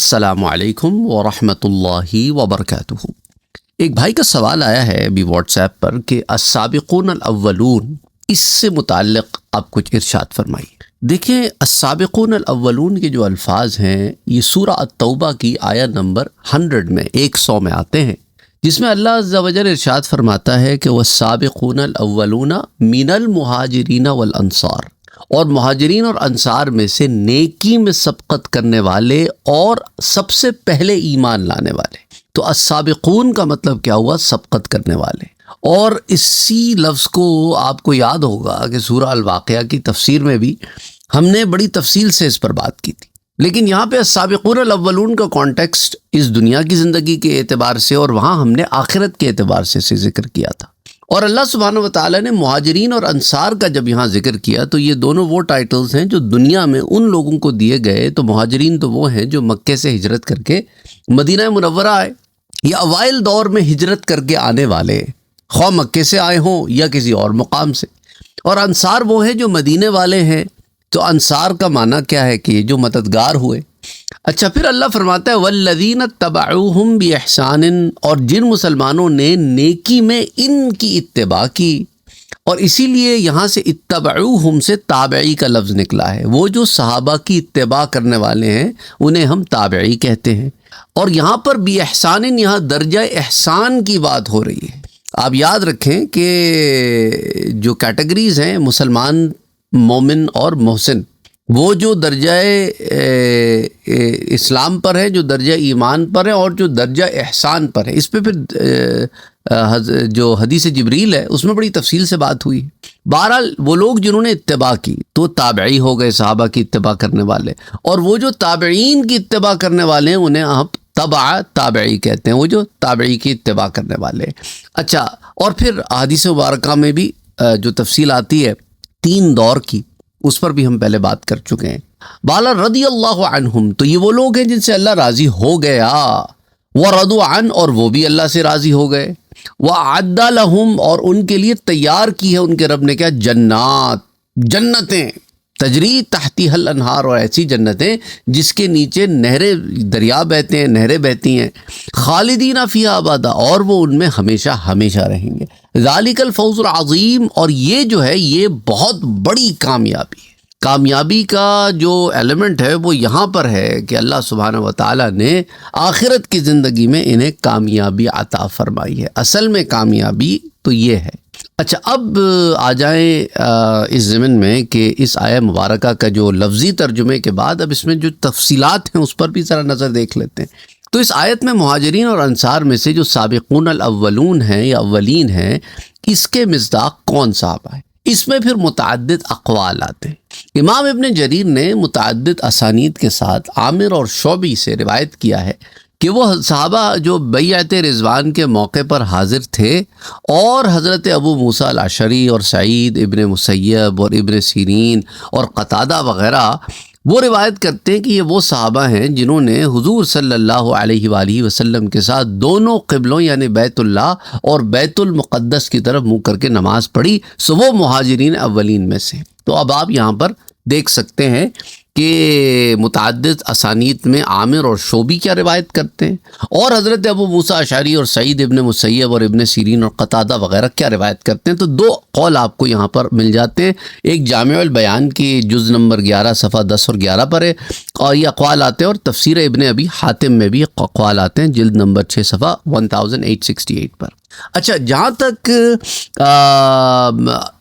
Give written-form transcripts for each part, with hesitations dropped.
السلام علیکم ورحمۃ اللہ وبرکاتہ۔ ایک بھائی کا سوال آیا ہے ابھی واٹس ایپ پر کہ السابقون الاولون، اس سے متعلق آپ کچھ ارشاد فرمائیے۔ دیکھیں، السابقون الاولون کے جو الفاظ ہیں یہ سورہ التوبہ کی آیت نمبر 100 میں 100 میں آتے ہیں، جس میں اللہ عز و جل ارشاد فرماتا ہے کہ والسابقون الاولون من المہاجرین والانصار، اور مہاجرین اور انصار میں سے نیکی میں سبقت کرنے والے اور سب سے پہلے ایمان لانے والے۔ تو السابقون کا مطلب کیا ہوا؟ سبقت کرنے والے۔ اور اسی لفظ کو آپ کو یاد ہوگا کہ سورہ الواقعہ کی تفسیر میں بھی ہم نے بڑی تفصیل سے اس پر بات کی تھی، لیکن یہاں پہ السابقون الاولون کا کانٹیکسٹ اس دنیا کی زندگی کے اعتبار سے اور وہاں ہم نے آخرت کے اعتبار سے ذکر کیا تھا۔ اور اللہ سبحانہ وتعالی نے مہاجرین اور انصار کا جب یہاں ذکر کیا تو یہ دونوں وہ ٹائٹلز ہیں جو دنیا میں ان لوگوں کو دیے گئے۔ تو مہاجرین تو وہ ہیں جو مکے سے ہجرت کر کے مدینہ منورہ آئے یا اوائل دور میں ہجرت کر کے آنے والے، خواہ مکے سے آئے ہوں یا کسی اور مقام سے۔ اور انصار وہ ہیں جو مدینے والے ہیں۔ تو انصار کا معنی کیا ہے کہ جو مددگار ہوئے۔ اچھا، پھر اللہ فرماتا ہے والذین اتبعوہم باحسان، اور جن مسلمانوں نے نیکی میں ان کی اتباع کی، اور اسی لیے یہاں سے اتبعوہم سے تابعی کا لفظ نکلا ہے۔ وہ جو صحابہ کی اتباع کرنے والے ہیں انہیں ہم تابعی کہتے ہیں۔ اور یہاں پر باحسان، یہاں درجہ احسان کی بات ہو رہی ہے۔ آپ یاد رکھیں کہ جو کیٹیگریز ہیں مسلمان، مومن اور محسن، وہ جو درجہ اسلام پر ہے، جو درجہ ایمان پر ہے، اور جو درجہ احسان پر ہے، اس پہ پھر جو حدیث جبریل ہے اس میں بڑی تفصیل سے بات ہوئی۔ بہرحال وہ لوگ جنہوں نے اتباع کی تو تابعی ہو گئے، صحابہ کی اتباع کرنے والے، اور وہ جو تابعین کی اتباع کرنے والے ہیں انہیں آپ تابعی کہتے ہیں، وہ جو تابعی کی اتباع کرنے والے۔ اچھا، اور پھر احادیث مبارکہ میں بھی جو تفصیل آتی ہے 3 دور کی، اس پر بھی ہم پہلے بات کر چکے ہیں۔ بالا رضی اللہ عنہم، تو یہ وہ لوگ ہیں جن سے اللہ راضی ہو گیا، ورضوا عنہ، اور وہ بھی اللہ سے راضی ہو گئے، وَأَعَدَّ لَهُمْ، اور ان کے لیے تیار کی ہے ان کے رب نے کیا؟ جنتیں تجری تحتیہا الانہار، اور ایسی جنتیں جس کے نیچے نہریں، دریا بہتے ہیں، نہریں بہتی ہیں، خالدین فیہا ابدا، اور وہ ان میں ہمیشہ ہمیشہ رہیں گے۔ ذالک الفوز العظیم، اور یہ جو ہے یہ بہت بڑی کامیابی ہے۔ کامیابی کا جو ایلیمنٹ ہے وہ یہاں پر ہے کہ اللہ سبحانہ وتعالی نے آخرت کی زندگی میں انہیں کامیابی عطا فرمائی ہے۔ اصل میں کامیابی تو یہ ہے۔ اچھا، اب آ جائیں اس ضمن میں کہ اس آیہ مبارکہ کا جو لفظی ترجمے کے بعد اب اس میں جو تفصیلات ہیں اس پر بھی ذرا نظر دیکھ لیتے ہیں۔ تو اس آیت میں مہاجرین اور انصار میں سے جو سابقون الاولون ہیں یا اولین ہیں، اس کے مصداق کون صحابہ ہیں؟ اس میں پھر متعدد اقوال آتے ہیں۔ امام ابن جریر نے متعدد اسانید کے ساتھ عامر اور شعبی سے روایت کیا ہے کہ وہ صحابہ جو بیعت رضوان کے موقع پر حاضر تھے، اور حضرت ابو موسیٰ الاشعری اور سعید ابن مسیب اور ابن سیرین اور قتادہ وغیرہ، وہ روایت کرتے ہیں کہ یہ وہ صحابہ ہیں جنہوں نے حضور صلی اللہ علیہ وآلہ وسلم کے ساتھ دونوں قبلوں یعنی بیت اللہ اور بیت المقدس کی طرف منہ کر کے نماز پڑھی، سو وہ مہاجرین اولین میں سے۔ تو اب آپ یہاں پر دیکھ سکتے ہیں کہ متعدد اسانید میں عامر اور شعبی کیا روایت کرتے ہیں، اور حضرت ابو موسیٰ اشعری اور سعید ابن مسیب اور ابن سیرین اور قتادہ وغیرہ کیا روایت کرتے ہیں۔ تو 2 قول آپ کو یہاں پر مل جاتے ہیں۔ ایک جامع البیان کی جز نمبر 11 صفحہ 10 اور 11 پر ہے، اور یہ اقوال آتے ہیں، اور تفسیر ابن ابی حاتم میں بھی اقوال آتے ہیں جلد نمبر 6 صفحہ 1868 پر۔ اچھا، جہاں تک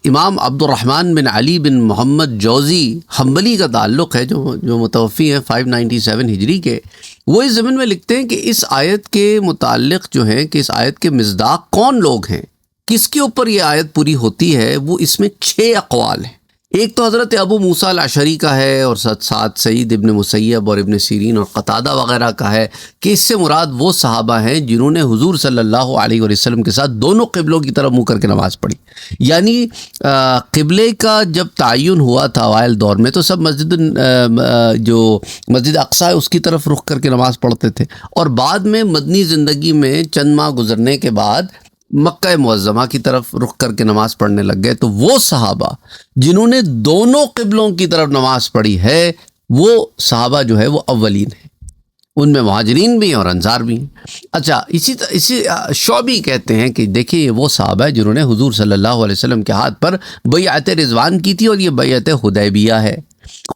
امام عبد الرحمن بن علی بن محمد جوزی حنبلی کا تعلق ہے، جو متوفی ہیں 597 ہجری کے، وہ اس ضمن میں لکھتے ہیں کہ اس آیت کے متعلق جو ہے کہ اس آیت کے مصداق کون لوگ ہیں، کس کے اوپر یہ آیت پوری ہوتی ہے، وہ اس میں 6 اقوال ہیں۔ ایک تو حضرت ابو موسیٰ الاشعری کا ہے، اور ساتھ سعید ابن مسیب اور ابن سیرین اور قتادہ وغیرہ کا ہے کہ اس سے مراد وہ صحابہ ہیں جنہوں نے حضور صلی اللہ علیہ وسلم کے ساتھ دونوں قبلوں کی طرف منہ کر کے نماز پڑھی۔ یعنی قبلے کا جب تعین ہوا تھا اوائل دور میں تو سب جو مسجد اقصی ہے اس کی طرف رخ کر کے نماز پڑھتے تھے، اور بعد میں مدنی زندگی میں چند ماہ گزرنے کے بعد مکہ معظمہ کی طرف رخ کر کے نماز پڑھنے لگ گئے۔ تو وہ صحابہ جنہوں نے دونوں قبلوں کی طرف نماز پڑھی ہے، وہ صحابہ جو ہے وہ اولین ہیں۔ ان میں مہاجرین بھی ہیں اور انصار بھی ہیں۔ اچھا، اسی شعبی کہتے ہیں کہ دیکھیے یہ وہ صحابہ ہیں جنہوں نے حضور صلی اللہ علیہ وسلم کے ہاتھ پر بیعت رضوان کی تھی، اور یہ بیعت حدیبیہ ہے۔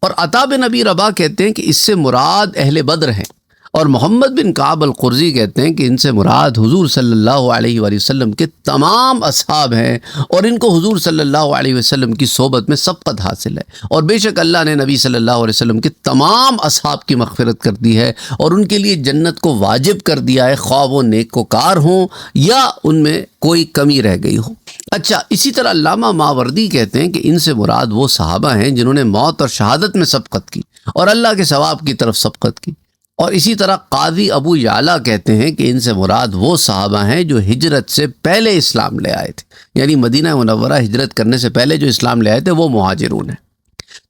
اور عطا بن ابی رباح کہتے ہیں کہ اس سے مراد اہل بدر ہیں، اور محمد بن کعب القرظی کہتے ہیں کہ ان سے مراد حضور صلی اللہ علیہ وآلہ وسلم کے تمام اصحاب ہیں، اور ان کو حضور صلی اللہ علیہ وسلم کی صحبت میں سبقت حاصل ہے، اور بے شک اللہ نے نبی صلی اللہ علیہ وسلم کے تمام اصحاب کی مغفرت کر دی ہے، اور ان کے لیے جنت کو واجب کر دیا ہے، خواہ وہ نیکوکار ہوں یا ان میں کوئی کمی رہ گئی ہو۔ اچھا، اسی طرح علامہ ماوردی کہتے ہیں کہ ان سے مراد وہ صحابہ ہیں جنہوں نے موت اور شہادت میں سبقت کی اور اللہ کے ثواب کی طرف سبقت کی۔ اور اسی طرح قاضی ابو یعلا کہتے ہیں کہ ان سے مراد وہ صحابہ ہیں جو ہجرت سے پہلے اسلام لے آئے تھے، یعنی مدینہ منورہ ہجرت کرنے سے پہلے جو اسلام لے آئے تھے وہ مہاجرون ہیں۔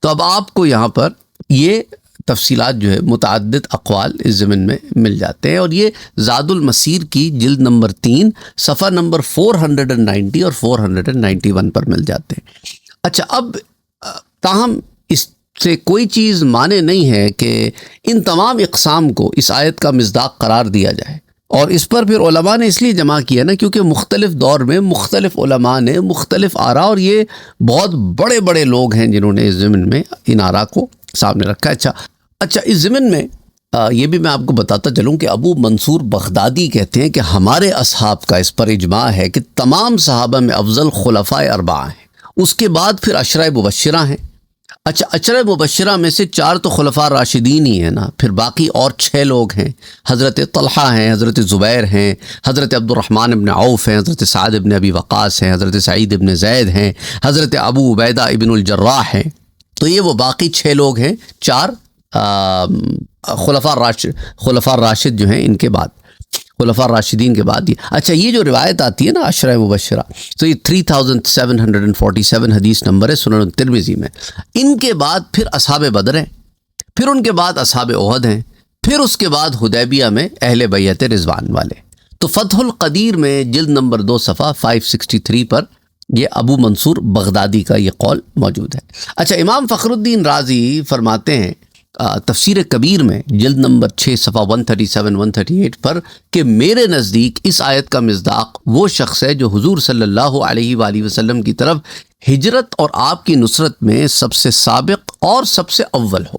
تو اب آپ کو یہاں پر یہ تفصیلات جو ہے متعدد اقوال اس ضمن میں مل جاتے ہیں، اور یہ زاد المسیر کی جلد نمبر 3 صفحہ نمبر 490 اور 491 پر مل جاتے ہیں۔ اچھا، اب تاہم اس سے کوئی چیز مانے نہیں ہے کہ ان تمام اقسام کو اس آیت کا مصداق قرار دیا جائے، اور اس پر پھر علماء نے اس لیے جمع کیا نا کیونکہ مختلف دور میں مختلف علماء نے مختلف آراء، اور یہ بہت بڑے بڑے لوگ ہیں جنہوں نے اس ضمن میں ان آراء کو سامنے رکھا ہے۔ اچھا، اس ضمن میں یہ بھی میں آپ کو بتاتا چلوں کہ ابو منصور بغدادی کہتے ہیں کہ ہمارے اصحاب کا اس پر اجماع ہے کہ تمام صحابہ میں افضل خلفائے اربعہ ہیں، اس کے بعد پھر عشرہ مبشرہ ہیں۔ اچھا، عشرہ مبشرہ میں سے 4 تو خلفاء راشدین ہی ہیں نا، پھر باقی اور 6 لوگ ہیں، حضرت طلحہ ہیں، حضرت زبیر ہیں، حضرت عبد الرحمن ابن عوف ہیں، حضرت سعد ابن ابی وقاص ہیں، حضرت سعید ابن زید ہیں، حضرت ابو عبیدہ ابن الجراح ہیں۔ تو یہ وہ باقی 6 لوگ ہیں، 4 خلفاء راشد جو ہیں ان کے بعد، خلفاء راشدین کے بعد یہ۔ اچھا، یہ جو روایت آتی ہے نا عشرہ مبشرہ، تو یہ 3747 حدیث نمبر ہے سنن ترمذی میں۔ ان کے بعد پھر اصحاب بدر ہیں، پھر ان کے بعد اصحاب احد ہیں، پھر اس کے بعد حدیبیہ میں اہل بیعت رضوان والے۔ تو فتح القدیر میں جلد نمبر 2 صفحہ 563 پر یہ ابو منصور بغدادی کا یہ قول موجود ہے۔ اچھا، امام فخر الدین رازی فرماتے ہیں تفسیر کبیر میں جلد نمبر 6 صفحہ 137-138 پر کہ میرے نزدیک اس آیت کا مصداق وہ شخص ہے جو حضور صلی اللہ علیہ وآلہ وسلم کی طرف ہجرت اور آپ کی نصرت میں سب سے سابق اور سب سے اول ہو،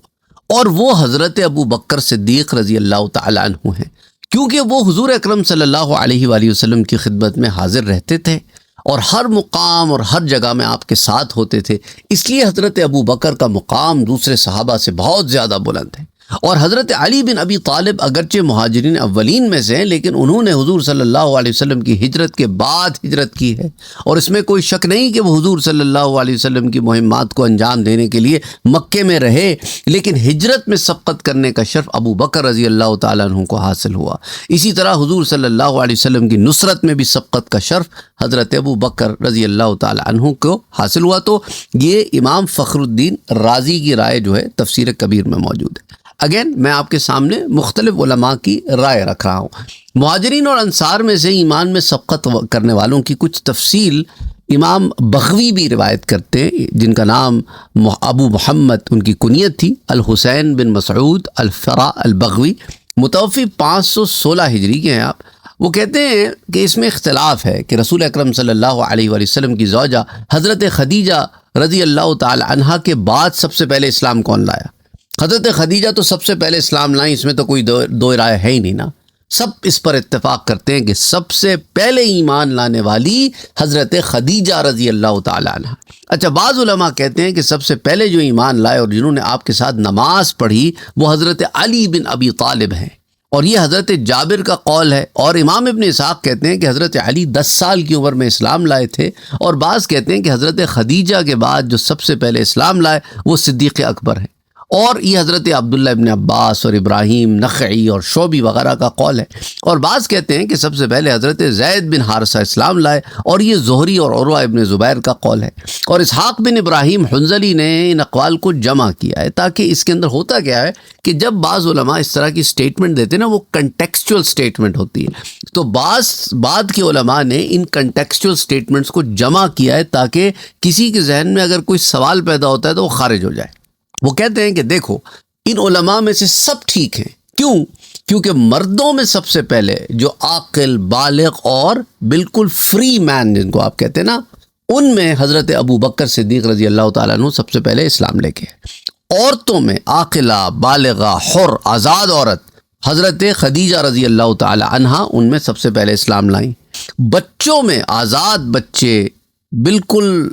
اور وہ حضرت ابو بکر صدیق رضی اللہ تعالیٰ عنہ ہیں، کیونکہ وہ حضور اکرم صلی اللہ علیہ وآلہ وسلم کی خدمت میں حاضر رہتے تھے اور ہر مقام اور ہر جگہ میں آپ کے ساتھ ہوتے تھے، اس لیے حضرت ابو بکر کا مقام دوسرے صحابہ سے بہت زیادہ بلند ہے۔ اور حضرت علی بن ابی طالب اگرچہ مہاجرین اولین میں سے ہیں، لیکن انہوں نے حضور صلی اللہ علیہ وسلم کی ہجرت کے بعد ہجرت کی ہے، اور اس میں کوئی شک نہیں کہ وہ حضور صلی اللہ علیہ وسلم کی مہمات کو انجام دینے کے لیے مکے میں رہے، لیکن ہجرت میں سبقت کرنے کا شرف ابو بکر رضی اللہ تعالیٰ عنہ کو حاصل ہوا۔ اسی طرح حضور صلی اللہ علیہ وسلم کی نصرت میں بھی سبقت کا شرف حضرت ابو بکر رضی اللہ تعالیٰ عنہ کو حاصل ہوا۔ تو یہ امام فخر الدین رازی کی رائے جو ہے تفسیر کبیر میں موجود ہے۔ اگین میں آپ کے سامنے مختلف علماء کی رائے رکھ رہا ہوں۔ مہاجرین اور انصار میں سے ایمان میں سبقت کرنے والوں کی کچھ تفصیل امام بغوی بھی روایت کرتے ہیں، جن کا نام ابو محمد ان کی کنیت تھی، الحسین بن مسعود الفرا البغوی، متوفی 516 ہجری کے ہیں آپ۔ وہ کہتے ہیں کہ اس میں اختلاف ہے کہ رسول اکرم صلی اللہ علیہ وآلہ وسلم کی زوجہ حضرت خدیجہ رضی اللہ تعالی عنہا کے بعد سب سے پہلے اسلام کون لایا۔ حضرت خدیجہ تو سب سے پہلے اسلام لائیں، اس میں تو کوئی دو رائے ہے ہی نہیں نا، سب اس پر اتفاق کرتے ہیں کہ سب سے پہلے ایمان لانے والی حضرت خدیجہ رضی اللہ تعالی عنہ۔ اچھا، بعض علماء کہتے ہیں کہ سب سے پہلے جو ایمان لائے اور جنہوں نے آپ کے ساتھ نماز پڑھی وہ حضرت علی بن ابی طالب ہیں، اور یہ حضرت جابر کا قول ہے۔ اور امام ابن اسحاق کہتے ہیں کہ حضرت علی 10 سال کی عمر میں اسلام لائے تھے، اور بعض کہتے ہیں کہ حضرت خدیجہ کے بعد جو سب سے پہلے اسلام لائے وہ صدیق اکبر ہیں، اور یہ حضرت عبداللہ ابن عباس اور ابراہیم نخعی اور شعبی وغیرہ کا قول ہے۔ اور بعض کہتے ہیں کہ سب سے پہلے حضرت زید بن حارثہ اسلام لائے، اور یہ زہری اور عروہ ابن زبیر کا قول ہے۔ اور اسحاق بن ابراہیم حنظلی نے ان اقوال کو جمع کیا ہے، تاکہ اس کے اندر ہوتا کیا ہے کہ جب بعض علماء اس طرح کی سٹیٹمنٹ دیتے ہیں نا، وہ کنٹیکسچول سٹیٹمنٹ ہوتی ہے، تو بعد کے علماء نے ان کنٹیکسچول سٹیٹمنٹس کو جمع کیا ہے تاکہ کسی کے ذہن میں اگر کوئی سوال پیدا ہوتا ہے تو وہ خارج ہو جائے۔ وہ کہتے ہیں کہ دیکھو، ان علماء میں سے سب ٹھیک ہیں کیوں؟ کیونکہ مردوں میں سب سے پہلے جو عاقل، بالغ اور بالکل فری مین جن کو آپ کہتے ہیں نا، ان میں حضرت ابو بکر صدیق رضی اللہ تعالیٰ عنہ سب سے پہلے اسلام لے کے آئے۔ عورتوں میں عاقلہ، بالغہ، حر، آزاد عورت حضرت خدیجہ رضی اللہ تعالی عنہا ان میں سب سے پہلے اسلام لائیں۔ بچوں میں آزاد بچے بالکل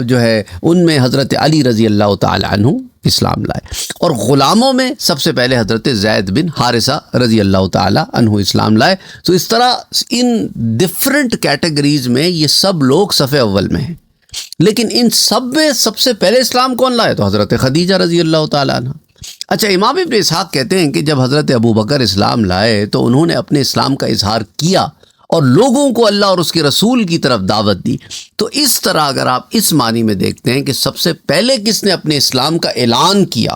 جو ہے ان میں حضرت علی رضی اللہ تعالی عنہ اسلام لائے، اور غلاموں میں سب سے پہلے حضرت زید بن حارثہ رضی اللہ تعالی عنہ اسلام لائے۔ تو اس طرح ان ڈفرنٹ کیٹیگریز میں یہ سب لوگ صف اول میں ہیں، لیکن ان سب میں سب سے پہلے اسلام کون لائے؟ تو حضرت خدیجہ رضی اللہ تعالی عنہ۔ اچھا، امام ابن اسحاق کہتے ہیں کہ جب حضرت ابو بکر اسلام لائے تو انہوں نے اپنے اسلام کا اظہار کیا اور لوگوں کو اللہ اور اس کے رسول کی طرف دعوت دی۔ تو اس طرح اگر آپ اس معنی میں دیکھتے ہیں کہ سب سے پہلے کس نے اپنے اسلام کا اعلان کیا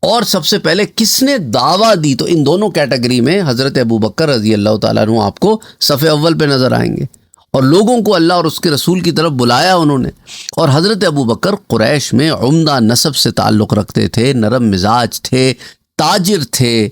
اور سب سے پہلے کس نے دعوت دی، تو ان دونوں کیٹیگری میں حضرت ابو بکر رضی اللہ تعالیٰ عنہ آپ کو صف اول پہ نظر آئیں گے، اور لوگوں کو اللہ اور اس کے رسول کی طرف بلایا انہوں نے۔ اور حضرت ابو بکر قریش میں عمدہ نسب سے تعلق رکھتے تھے، نرم مزاج تھے، تاجر تھے،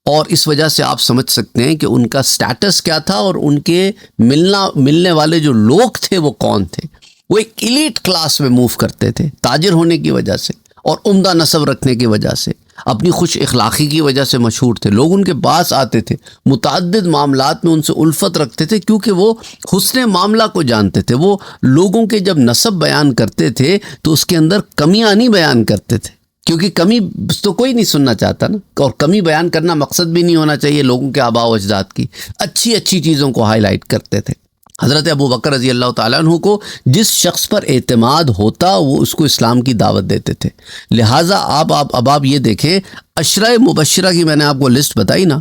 اور اس وجہ سے آپ سمجھ سکتے ہیں کہ ان کا سٹیٹس کیا تھا اور ان کے ملنے والے جو لوگ تھے وہ کون تھے۔ وہ ایک ایلیٹ کلاس میں موو کرتے تھے تاجر ہونے کی وجہ سے اور عمدہ نسب رکھنے کی وجہ سے، اپنی خوش اخلاقی کی وجہ سے مشہور تھے۔ لوگ ان کے پاس آتے تھے، متعدد معاملات میں ان سے الفت رکھتے تھے، کیونکہ وہ حسن معاملہ کو جانتے تھے۔ وہ لوگوں کے جب نسب بیان کرتے تھے تو اس کے اندر کمیاں نہیں بیان کرتے تھے، کیونکہ کمی تو کوئی نہیں سننا چاہتا نا، اور کمی بیان کرنا مقصد بھی نہیں ہونا چاہیے لوگوں کے آباء و اجداد کی۔ اچھی اچھی چیزوں کو ہائی لائٹ کرتے تھے۔ حضرت ابو بکر رضی اللہ تعالیٰ عنہ کو جس شخص پر اعتماد ہوتا وہ اس کو اسلام کی دعوت دیتے تھے۔ لہٰذا اب آپ یہ دیکھیں، عشرہ مبشرہ کی میں نے آپ کو لسٹ بتائی نا،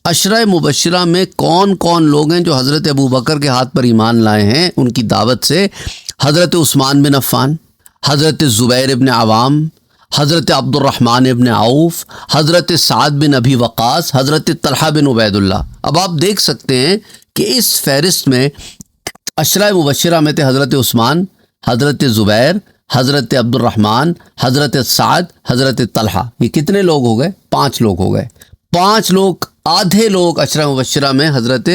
عشرہ مبشرہ میں کون کون لوگ ہیں جو حضرت ابو بکر کے ہاتھ پر ایمان لائے ہیں ان کی دعوت سے؟ حضرت عثمان بن عفان، حضرت زبیر ابن عوام، حضرت عبد الرحمن ابن عوف، حضرت سعد بن ابی وقاص، حضرت طلحہ بن عبید اللہ۔ اب آپ دیکھ سکتے ہیں کہ اس فہرست میں عشرہ مبشرہ میں تھے حضرت عثمان، حضرت زبیر، حضرت عبد الرحمن، حضرت سعد، حضرت طلحہ۔ یہ کتنے لوگ ہو گئے؟ 5 لوگ ہو گئے۔ 5 لوگ، آدھے لوگ عشرہ مبشرہ میں حضرت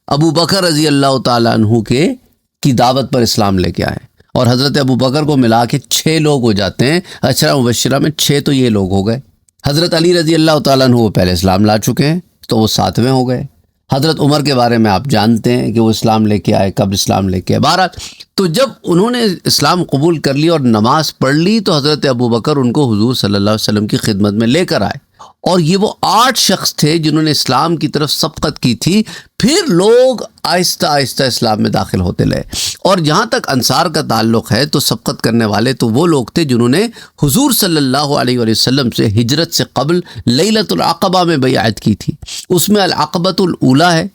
ابو بکر رضی اللہ تعالیٰ عنہ کی دعوت پر اسلام لے کے آئے، اور حضرت ابو بکر کو ملا کے 6 لوگ ہو جاتے ہیں۔ عشرہ مبشرہ میں 6 تو یہ لوگ ہو گئے۔ حضرت علی رضی اللہ تعالیٰ عنہ وہ پہلے اسلام لا چکے ہیں تو وہ 7ویں ہو گئے۔ حضرت عمر کے بارے میں آپ جانتے ہیں کہ وہ اسلام لے کے آئے، کب اسلام لے کے آئے۔ بہرحال تو جب انہوں نے اسلام قبول کر لی اور نماز پڑھ لی تو حضرت ابو بکر ان کو حضور صلی اللہ علیہ وسلم کی خدمت میں لے کر آئے، اور یہ وہ 8 شخص تھے جنہوں نے اسلام کی طرف سبقت کی تھی۔ پھر لوگ آہستہ آہستہ اسلام میں داخل ہوتے لئے، اور جہاں تک انصار کا تعلق ہے تو سبقت کرنے والے تو وہ لوگ تھے جنہوں نے حضور صلی اللہ علیہ وسلم سے ہجرت سے قبل لیلۃ العقبہ میں بیعت کی تھی۔ اس میں العقبۃ الاولیٰ ہے،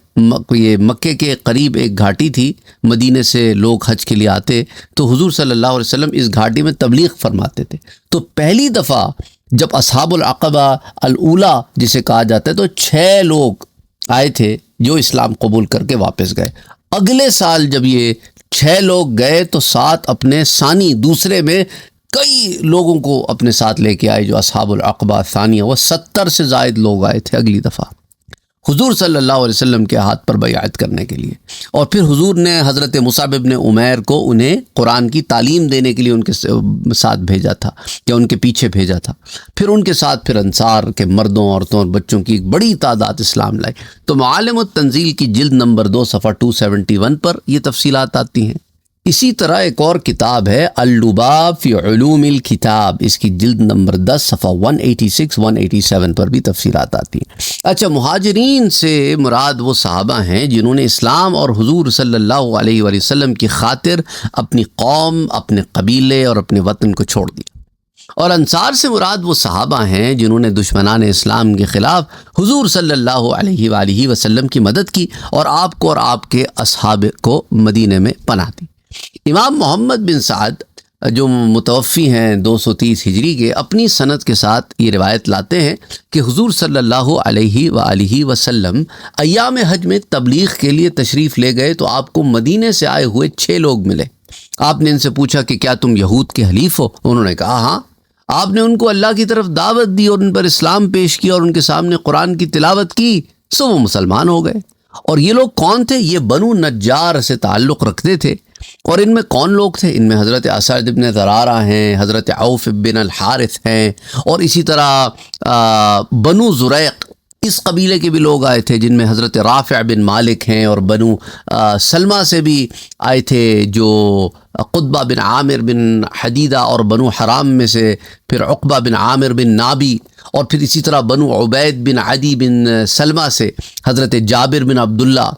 یہ مکے کے قریب ایک گھاٹی تھی، مدینے سے لوگ حج کے لیے آتے تو حضور صلی اللہ علیہ وسلم اس گھاٹی میں تبلیغ فرماتے تھے۔ تو پہلی دفعہ جب اصحاب العقبہ الاولیٰ جسے کہا جاتا ہے تو 6 لوگ آئے تھے جو اسلام قبول کر کے واپس گئے۔ اگلے سال جب یہ 6 لوگ گئے تو 7 اپنے ثانی دوسرے میں کئی لوگوں کو اپنے ساتھ لے کے آئے جو اصحاب العقبہ ثانیہ، وہ 70 سے زائد لوگ آئے تھے اگلی دفعہ حضور صلی اللہ علیہ وسلم کے ہاتھ پر بیعت کرنے کے لیے۔ اور پھر حضور نے حضرت مصعب ابن عمیر کو انہیں قرآن کی تعلیم دینے کے لیے ان کے ساتھ بھیجا تھا، یا ان کے پیچھے بھیجا تھا۔ پھر ان کے ساتھ پھر انصار کے مردوں، عورتوں اور بچوں کی ایک بڑی تعداد اسلام لائی۔ تو معالم التنزیل کی جلد نمبر 2 صفحہ 271 پر یہ تفصیلات آتی ہیں۔ اسی طرح ایک اور کتاب ہے اللباب فی علوم الکتاب، اس کی جلد نمبر 10 صفحہ 186-187 پر بھی تفصیلات آتی ہیں۔ اچھا، مہاجرین سے مراد وہ صحابہ ہیں جنہوں نے اسلام اور حضور صلی اللہ علیہ وآلہ وسلم کی خاطر اپنی قوم، اپنے قبیلے اور اپنے وطن کو چھوڑ دیا، اور انصار سے مراد وہ صحابہ ہیں جنہوں نے دشمنان اسلام کے خلاف حضور صلی اللہ علیہ وآلہ وسلم کی مدد کی اور آپ کو اور آپ کے اصحاب کو مدینے میں پناہ دی۔ امام محمد بن سعد جو متوفی ہیں 230 ہجری کے، اپنی سند کے ساتھ یہ روایت لاتے ہیں کہ حضور صلی اللہ علیہ وآلہ وسلم ایام حج میں تبلیغ کے لیے تشریف لے گئے تو آپ کو مدینے سے آئے ہوئے 6 لوگ ملے۔ آپ نے ان سے پوچھا کہ کیا تم یہود کے حلیف ہو؟ انہوں نے کہا ہاں۔ آپ نے ان کو اللہ کی طرف دعوت دی اور ان پر اسلام پیش کیا اور ان کے سامنے قرآن کی تلاوت کی، سو وہ مسلمان ہو گئے۔ اور یہ لوگ کون تھے؟ یہ بنو نجار سے تعلق رکھتے تھے۔ اور ان میں کون لوگ تھے؟ ان میں حضرت اسعد بن زرارہ ہیں، حضرت عوف بن الحارث ہیں، اور اسی طرح بنو زریق اس قبیلے کے بھی لوگ آئے تھے، جن میں حضرت رافع بن مالک ہیں، اور بنو سلمہ سے بھی آئے تھے جو قطبہ بن عامر بن حدیدہ، اور بنو حرام میں سے پھر عقبہ بن عامر بن نابی، اور پھر اسی طرح بنو عبید بن عدی بن سلمہ سے حضرت جابر بن عبداللہ،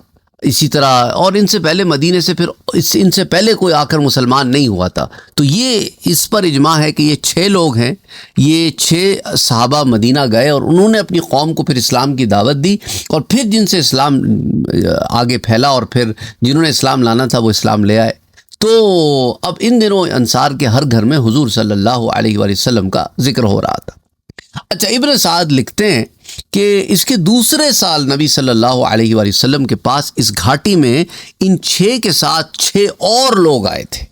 اسی طرح اور ان سے پہلے مدینے سے پھر ان سے پہلے کوئی آ کر مسلمان نہیں ہوا تھا۔ تو یہ اس پر اجماع ہے کہ یہ 6 لوگ ہیں، یہ 6 صحابہ مدینہ گئے اور انہوں نے اپنی قوم کو پھر اسلام کی دعوت دی، اور پھر جن سے اسلام آگے پھیلا اور پھر جنہوں نے اسلام لانا تھا وہ اسلام لے آئے۔ تو اب ان دنوں انصار کے ہر گھر میں حضور صلی اللہ علیہ وآلہ وسلم کا ذکر ہو رہا تھا۔ اچھا، ابن سعد لکھتے ہیں کہ اس کے دوسرے سال نبی صلی اللہ علیہ وآلہ وسلم کے پاس اس گھاٹی میں ان 6 کے ساتھ 6 اور لوگ آئے تھے،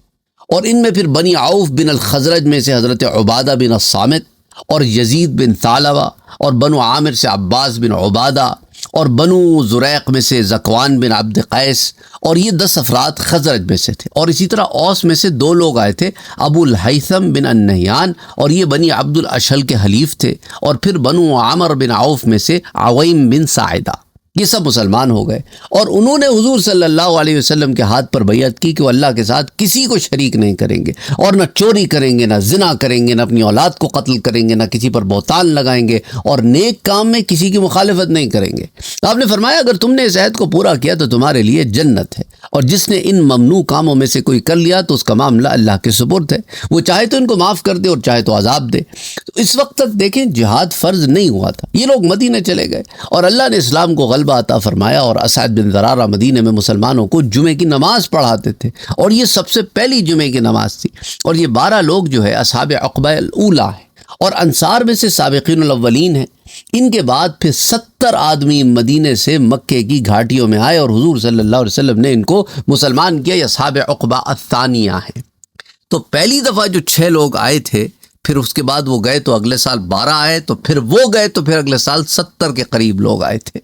اور ان میں پھر بنی عوف بن الخزرج میں سے حضرت عبادہ بن الصامت، اور یزید بن ثعلبہ، اور بنو عامر سے عباس بن عبادہ، اور بنو زریق میں سے ذکوان بن عبد قیس، اور یہ 10 افراد خزرج میں سے تھے۔ اور اسی طرح اوس میں سے 2 لوگ آئے تھے، ابو الہیثم بن النہیان، اور یہ بنی عبد الاشل کے حلیف تھے، اور پھر بنو عمر بن عوف میں سے عویم بن ساعدہ۔ یہ سب مسلمان ہو گئے، اور انہوں نے حضور صلی اللہ علیہ وسلم کے ہاتھ پر بیعت کی کہ وہ اللہ کے ساتھ کسی کو شریک نہیں کریں گے، اور نہ چوری کریں گے، نہ زنا کریں گے، نہ اپنی اولاد کو قتل کریں گے، نہ کسی پر بہتان لگائیں گے، اور نیک کام میں کسی کی مخالفت نہیں کریں گے۔ آپ نے فرمایا اگر تم نے اس عہد کو پورا کیا تو تمہارے لیے جنت ہے، اور جس نے ان ممنوع کاموں میں سے کوئی کر لیا تو اس کا معاملہ اللہ کے سپرد ہے، وہ چاہے تو ان کو معاف کر دے اور چاہے تو عذاب دے۔ تو اس وقت تک دیکھیں جہاد فرض نہیں ہوا تھا، یہ لوگ مدینے چلے گئے اور اللہ نے اسلام کو غلبہ عطا فرمایا، اور اسعد بن زرارہ مدینے میں مسلمانوں کو جمعے کی نماز پڑھاتے تھے، اور یہ سب سے پہلی جمعے کی نماز تھی۔ اور یہ 12 لوگ جو ہے اصحاب عقبہ الاولیٰ ہیں، اور انصار میں سے سابقین الاولین ہیں۔ ان کے بعد پھر 70 آدمی مدینے سے مکے کی گھاٹیوں میں آئے، اور حضور صلی اللہ علیہ وسلم نے ان کو مسلمان کیا۔ یہ اصحاب عقبہ الثانیہ ہیں۔ تو پہلی دفعہ جو 6 لوگ آئے تھے، پھر اس کے بعد وہ گئے تو اگلے سال 12 آئے، تو پھر وہ گئے تو پھر اگلے سال 70 کے قریب لوگ آئے تھے۔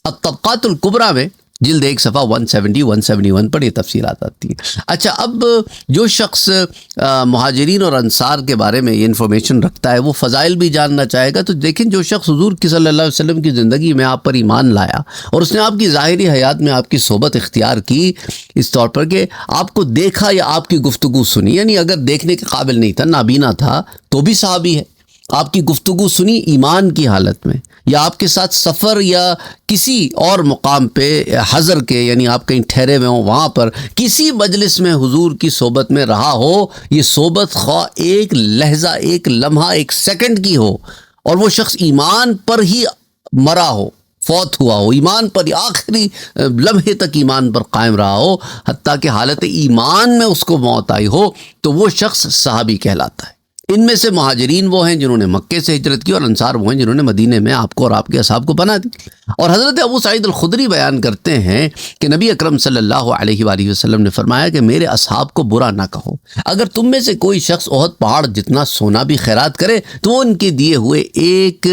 الطبقات الکبریٰ میں جلد 1 صفحہ 170 171 پر یہ تفصیلات آتی ہیں۔ اچھا، اب جو شخص مہاجرین اور انصار کے بارے میں یہ انفارمیشن رکھتا ہے، وہ فضائل بھی جاننا چاہے گا، تو دیکھیں جو شخص حضور کی صلی اللہ علیہ وسلم کی زندگی میں آپ پر ایمان لایا، اور اس نے آپ کی ظاہری حیات میں آپ کی صحبت اختیار کی، اس طور پر کہ آپ کو دیکھا یا آپ کی گفتگو سنی، یعنی اگر دیکھنے کے قابل نہیں تھا، نابینا تھا، تو بھی صحابی ہے، آپ کی گفتگو سنی ایمان کی حالت میں، یا آپ کے ساتھ سفر یا کسی اور مقام پہ حضر کے، یعنی آپ کہیں ٹھہرے ہوئے ہوں، وہاں پر کسی مجلس میں حضور کی صحبت میں رہا ہو، یہ صحبت خواہ ایک لحظہ، ایک لمحہ، ایک سیکنڈ کی ہو، اور وہ شخص ایمان پر ہی مرا ہو، فوت ہوا ہو، ایمان پر آخری لمحے تک ایمان پر قائم رہا ہو، حتیٰ کہ حالت ایمان میں اس کو موت آئی ہو، تو وہ شخص صحابی کہلاتا ہے۔ ان میں سے مہاجرین وہ ہیں جنہوں نے مکے سے ہجرت کی، اور انصار وہ ہیں جنہوں نے مدینے میں آپ کو اور آپ کے اصحاب کو پناہ دی۔ اور حضرت ابو سعید الخدری بیان کرتے ہیں کہ نبی اکرم صلی اللہ علیہ وآلہ وسلم نے فرمایا کہ میرے اصحاب کو برا نہ کہو، اگر تم میں سے کوئی شخص احد پہاڑ جتنا سونا بھی خیرات کرے تو وہ ان کے دیے ہوئے 1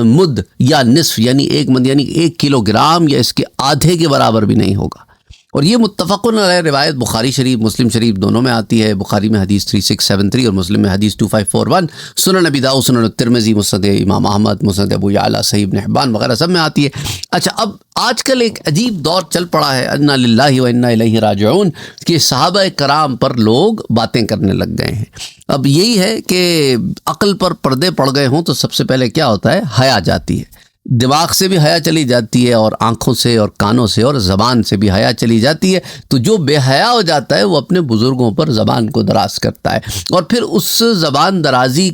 مد یا نصف، یعنی 1 مد یعنی 1 کلو گرام یا اس کے آدھے کے برابر بھی نہیں ہوگا۔ اور یہ متفقن علیہ روایت بخاری شریف مسلم شریف دونوں میں آتی ہے۔ بخاری میں حدیث 3673 اور مسلم میں حدیث 2541، سنن ابی داؤد، سنن ترمذی، مسند امام احمد، مسند ابو یعلا، صحیح ابن حبان وغیرہ سب میں آتی ہے۔ اچھا، اب آج کل ایک عجیب دور چل پڑا ہے، انا للہ و انا الیہ راجعون، کہ صحابہ کرام پر لوگ باتیں کرنے لگ گئے ہیں۔ اب یہی ہے کہ عقل پر پردے پڑ گئے ہوں تو سب سے پہلے کیا ہوتا ہے؟ حیا جاتی ہے، دماغ سے بھی حیا چلی جاتی ہے، اور آنکھوں سے اور کانوں سے اور زبان سے بھی حیا چلی جاتی ہے۔ تو جو بے حیا ہو جاتا ہے وہ اپنے بزرگوں پر زبان کو دراز کرتا ہے، اور پھر اس زبان درازی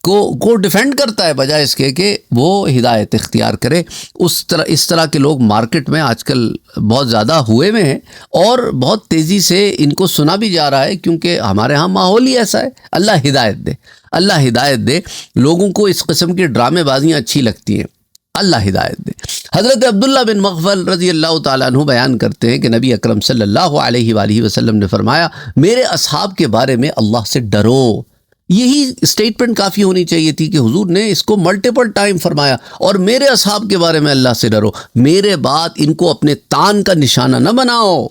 کو ڈیفینڈ کرتا ہے، بجائے اس کے کہ وہ ہدایت اختیار کرے۔ اس طرح کے لوگ مارکیٹ میں آج کل بہت زیادہ ہوئے ہوئے ہیں، اور بہت تیزی سے ان کو سنا بھی جا رہا ہے، کیونکہ ہمارے ہاں ماحول ہی ایسا ہے۔ اللہ ہدایت دے، اللہ ہدایت دے۔ لوگوں کو اس قسم کی ڈرامے بازیاں اچھی لگتی ہیں، اللہ ہدایت دے۔ حضرت عبداللہ بن مغفل رضی اللہ تعالیٰ عنہ بیان کرتے ہیں کہ نبی اکرم صلی اللہ علیہ وآلہ وسلم نے فرمایا، میرے اصحاب کے بارے میں اللہ سے ڈرو، یہی اسٹیٹمنٹ کافی ہونی چاہیے تھی کہ حضور نے اس کو ملٹیپل ٹائم فرمایا. اور میرے اصحاب کے بارے میں اللہ سے ڈرو، میرے بعد ان کو اپنے تان کا نشانہ نہ بناؤ.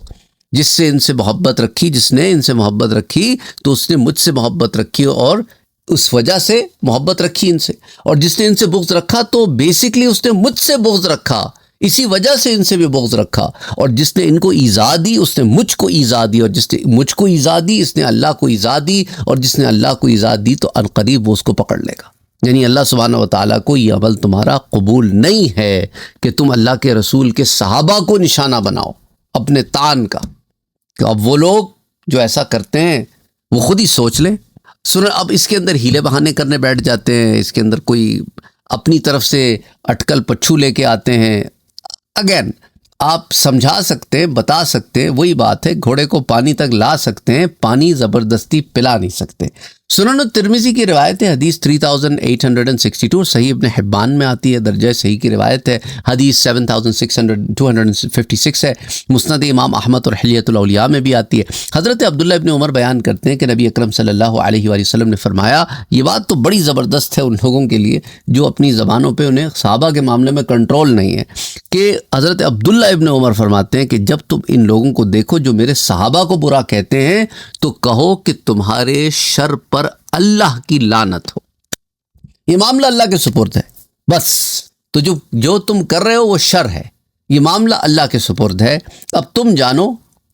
جس سے ان سے محبت رکھی، جس نے ان سے محبت رکھی تو اس نے مجھ سے محبت رکھی اور اس وجہ سے محبت رکھی ان سے، اور جس نے ان سے بغض رکھا تو بیسکلی اس نے مجھ سے بغض رکھا، اسی وجہ سے ان سے بھی بغض رکھا. اور جس نے ان کو ایذا دی اس نے مجھ کو ایذا دی، اور جس نے مجھ کو ایذا دی اس نے اللہ کو ایذا دی، اور جس نے اللہ کو ایذا دی تو عنقریب وہ اس کو پکڑ لے گا. یعنی اللہ سبحانہ و تعالیٰ کو یہ عمل تمہارا قبول نہیں ہے کہ تم اللہ کے رسول کے صحابہ کو نشانہ بناؤ اپنے تان کا. اب وہ لوگ جو ایسا کرتے ہیں وہ خود ہی سوچ لیں. سنیں، اب اس کے اندر ہیلے بہانے کرنے بیٹھ جاتے ہیں، اس کے اندر کوئی اپنی طرف سے اٹکل پچھو لے کے آتے ہیں. اگین آپ سمجھا سکتے ہیں، بتا سکتے ہیں، وہی بات ہے، گھوڑے کو پانی تک لا سکتے ہیں، پانی زبردستی پلا نہیں سکتے. سنن الترمذی کی روایت ہے، حدیث 3862، صحیح ابن حبان میں آتی ہے، درجہ صحیح کی روایت ہے، حدیث 7256 ہے، مسند امام احمد اور حلیۃ الاولیاء میں بھی آتی ہے. حضرت عبداللہ ابن عمر بیان کرتے ہیں کہ نبی اکرم صلی اللہ علیہ وآلہ وسلم نے فرمایا، یہ بات تو بڑی زبردست ہے ان لوگوں کے لیے جو اپنی زبانوں پہ انہیں صحابہ کے معاملے میں کنٹرول نہیں ہے، کہ حضرت عبداللہ ابن عمر فرماتے ہیں کہ جب تم ان لوگوں کو دیکھو جو میرے صحابہ کو برا کہتے ہیں تو کہو کہ تمہارے شر پر اللہ کی لعنت ہو. یہ معاملہ اللہ کے سپرد ہے، بس. تو جو تم کر رہے ہو وہ شر ہے، یہ معاملہ اللہ کے سپرد ہے. اب تم جانو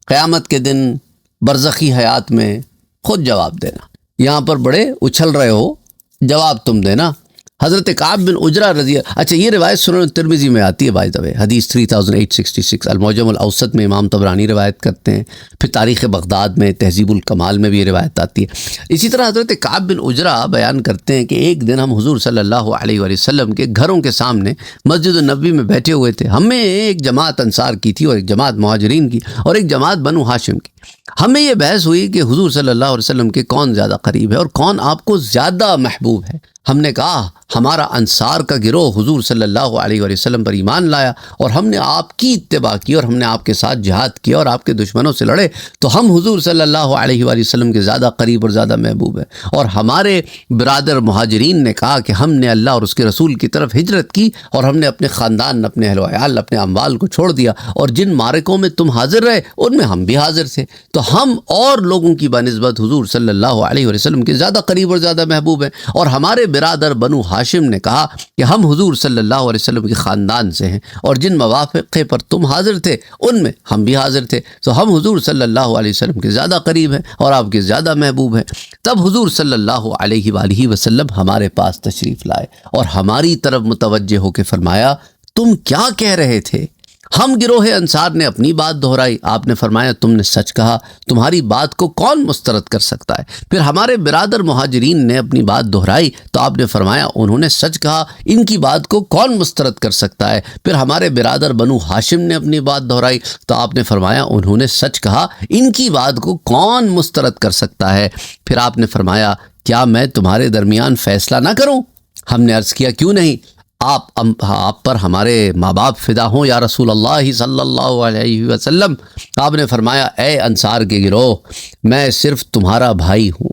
قیامت کے دن برزخی حیات میں خود جواب دینا. یہاں پر بڑے اچھل رہے ہو، جواب تم دینا. حضرت کعب بن عجرہ رضی اللہ، اچھا یہ روایت سنن ترمذی میں آتی ہے، بائی دا وے، حدیث 3866، المعجم الاوسط میں امام طبرانی روایت کرتے ہیں، پھر تاریخ بغداد میں، تہذیب الکمال میں بھی یہ روایت آتی ہے. اسی طرح حضرت کعب بن عجرہ بیان کرتے ہیں کہ ایک دن ہم حضور صلی اللہ علیہ وآلہ وسلم کے گھروں کے سامنے مسجد النبوی میں بیٹھے ہوئے تھے. ہمیں ایک جماعت انصار کی تھی اور ایک جماعت مہاجرین کی اور ایک جماعت بنو ہاشم کی. ہمیں یہ بحث ہوئی کہ حضور صلی اللہ علیہ وسلم کے کون زیادہ قریب ہے اور کون آپ کو زیادہ محبوب ہے. ہم نے کہا ہمارا انصار کا گروہ حضور صلی اللہ علیہ وآلہ وسلم پر ایمان لایا اور ہم نے آپ کی اتباع کی اور ہم نے آپ کے ساتھ جہاد کیا اور آپ کے دشمنوں سے لڑے، تو ہم حضور صلی اللہ علیہ وآلہ وسلم کے زیادہ قریب اور زیادہ محبوب ہیں. اور ہمارے برادر مہاجرین نے کہا کہ ہم نے اللہ اور اس کے رسول کی طرف ہجرت کی اور ہم نے اپنے خاندان، اپنے اہل و عیال، اپنے اموال کو چھوڑ دیا، اور جن معرکوں میں تم حاضر رہے ان میں ہم بھی حاضر تھے، تو ہم اور لوگوں کی بنسبت حضور صلی اللہ علیہ وسلم کے زیادہ قریب اور زیادہ محبوب ہیں. اور ہمارے برادر بنو ہاشم نے کہا کہ ہم حضور صلی اللہ علیہ وسلم کے خاندان سے ہیں اور جن موافقے پر تم حاضر تھے ان میں ہم بھی حاضر تھے، تو ہم حضور صلی اللہ علیہ وسلم کے زیادہ قریب ہیں اور آپ کے زیادہ محبوب ہیں. تب حضور صلی اللہ علیہ وآلہ وسلم ہمارے پاس تشریف لائے اور ہماری طرف متوجہ ہو کے فرمایا، تم کیا کہہ رہے تھے؟ ہم گروہ انصار نے اپنی بات دہرائی. آپ نے فرمایا تم نے سچ کہا، تمہاری بات کو کون مسترد کر سکتا ہے؟ پھر ہمارے برادر مہاجرین نے اپنی بات دہرائی تو آپ نے فرمایا انہوں نے سچ کہا، ان کی بات کو کون مسترد کر سکتا ہے؟ پھر ہمارے برادر بنو ہاشم نے اپنی بات دہرائی تو آپ نے فرمایا انہوں نے سچ کہا، ان کی بات کو کون مسترد کر سکتا ہے؟ پھر آپ نے فرمایا کیا میں تمہارے درمیان فیصلہ نہ کروں؟ ہم نے عرض کیا کیوں نہیں، آپ پر ہمارے ماں باپ فدا ہوں یا رسول اللہ صلی اللہ علیہ وسلم. آپ نے فرمایا اے انصار کے گروہ، میں صرف تمہارا بھائی ہوں.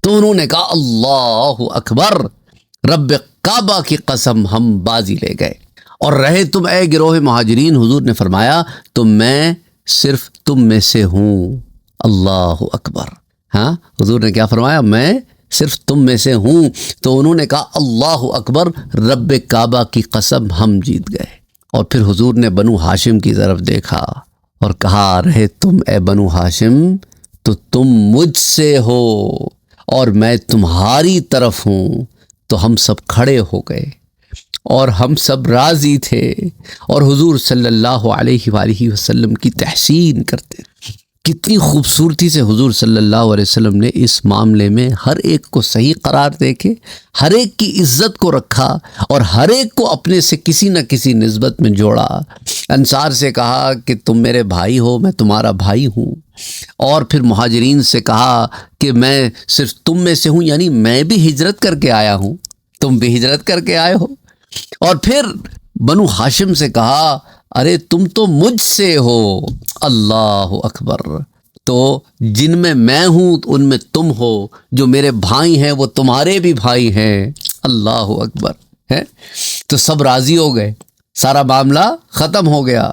تو انہوں نے کہا اللہ اکبر، رب کعبہ کی قسم ہم بازی لے گئے. اور رہے تم اے گروہ مہاجرین، حضور نے فرمایا تو میں صرف تم میں سے ہوں. اللہ اکبر. ہاں، حضور نے کیا فرمایا؟ میں صرف تم میں سے ہوں. تو انہوں نے کہا اللہ اکبر، رب کعبہ کی قسم ہم جیت گئے. اور پھر حضور نے بنو ہاشم کی طرف دیکھا اور کہا رہے تم اے بنو ہاشم تو تم مجھ سے ہو اور میں تمہاری طرف ہوں. تو ہم سب کھڑے ہو گئے اور ہم سب راضی تھے اور حضور صلی اللہ علیہ وآلہ وسلم کی تحسین کرتے تھے. کتنی خوبصورتی سے حضور صلی اللہ علیہ وسلم نے اس معاملے میں ہر ایک کو صحیح قرار دے کے ہر ایک کی عزت کو رکھا اور ہر ایک کو اپنے سے کسی نہ کسی نسبت میں جوڑا. انصار سے کہا کہ تم میرے بھائی ہو، میں تمہارا بھائی ہوں. اور پھر مہاجرین سے کہا کہ میں صرف تم میں سے ہوں، یعنی میں بھی ہجرت کر کے آیا ہوں، تم بھی ہجرت کر کے آئے ہو. اور پھر بنو ہاشم سے کہا ارے تم تو مجھ سے ہو. اللہ اکبر. تو جن میں ہوں ان میں تم ہو، جو میرے بھائی ہیں وہ تمہارے بھی بھائی ہیں۔ اللہ اکبر ہے۔ تو سب راضی ہو گئے، سارا معاملہ ختم ہو گیا،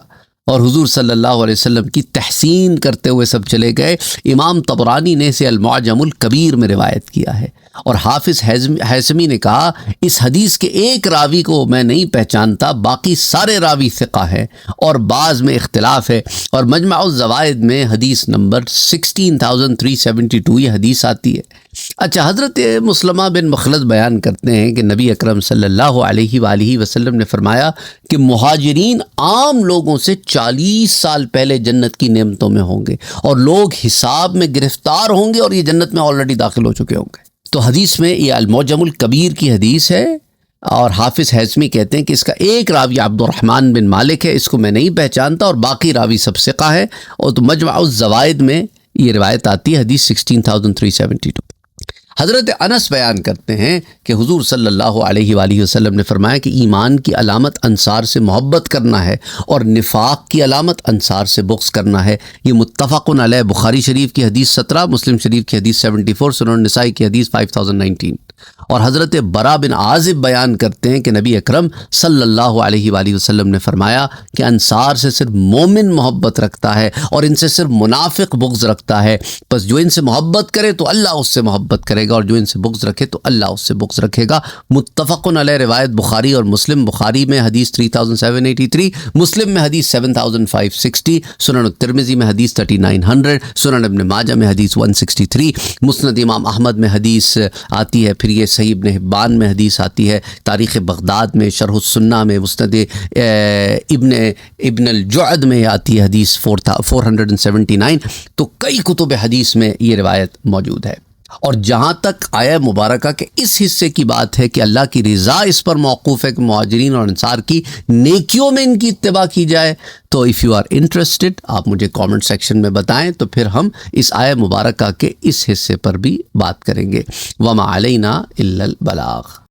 اور حضور صلی اللہ علیہ وسلم کی تحسین کرتے ہوئے سب چلے گئے۔ امام طبرانی نے اسے المعجم الکبیر میں روایت کیا ہے، اور حافظ ہیثمی نے کہا اس حدیث کے ایک راوی کو میں نہیں پہچانتا، باقی سارے راوی ثقہ ہیں، اور بعض میں اختلاف ہے۔ اور مجمع الزوائد میں حدیث نمبر 16372 یہ حدیث آتی ہے۔ اچھا، حضرت مسلمہ بن مخلد بیان کرتے ہیں کہ نبی اکرم صلی اللہ علیہ وآلہ وسلم نے فرمایا کہ مہاجرین عام لوگوں سے 40 سال پہلے جنت کی نعمتوں میں ہوں گے، اور لوگ حساب میں گرفتار ہوں گے اور یہ جنت میں آلریڈی داخل ہو چکے ہوں گے۔ تو حدیث میں یہ المعجم الکبیر کی حدیث ہے، اور حافظ ہیثمی کہتے ہیں کہ اس کا ایک راوی عبد الرحمن بن مالک ہے، اس کو میں نہیں پہچانتا، اور باقی راوی سب ثقہ ہے۔ اور تو مجمع الزوائد میں یہ روایت آتی ہے، حدیث 16372۔ حضرت انس بیان کرتے ہیں کہ حضور صلی اللہ علیہ وآلہ وسلم نے فرمایا کہ ایمان کی علامت انصار سے محبت کرنا ہے، اور نفاق کی علامت انصار سے بغض کرنا ہے۔ یہ متفق علیہ، بخاری شریف کی حدیث 17، مسلم شریف کی حدیث 74، سنن نسائی کی حدیث 5019۔ اور حضرت برا بن عازب بیان کرتے ہیں کہ نبی اکرم صلی اللہ علیہ وآلہ وسلم نے فرمایا کہ انصار سے صرف مومن محبت رکھتا ہے، اور ان سے صرف منافق بغض رکھتا ہے، پس جو ان سے محبت کرے تو اللہ اس سے محبت کرے گا، اور جو ان سے بغض رکھے تو اللہ اس سے بغض رکھے گا۔ متفق علیہ روایت بخاری اور مسلم، بخاری میں حدیث 3783، مسلم میں حدیث 7560، سنن الترمذی میں حدیث 3900، سنن ابن ماجہ میں حدیث 163، مسند امام احمد میں حدیث آتی ہے، پھر یہ صحیح ابن حبان میں حدیث آتی ہے، تاریخ بغداد میں، شرح السنہ میں، مسند ابن الجعد میں آتی ہے حدیث 479۔ تو کئی کتب حدیث میں یہ روایت موجود ہے۔ اور جہاں تک آیہ مبارکہ کے اس حصے کی بات ہے کہ اللہ کی رضا اس پر موقوف ہے کہ مہاجرین اور انصار کی نیکیوں میں ان کی اتباع کی جائے، تو اف یو آر انٹرسٹڈ آپ مجھے کامنٹ سیکشن میں بتائیں، تو پھر ہم اس آیہ مبارکہ کے اس حصے پر بھی بات کریں گے۔ وما علینا الا البلاغ۔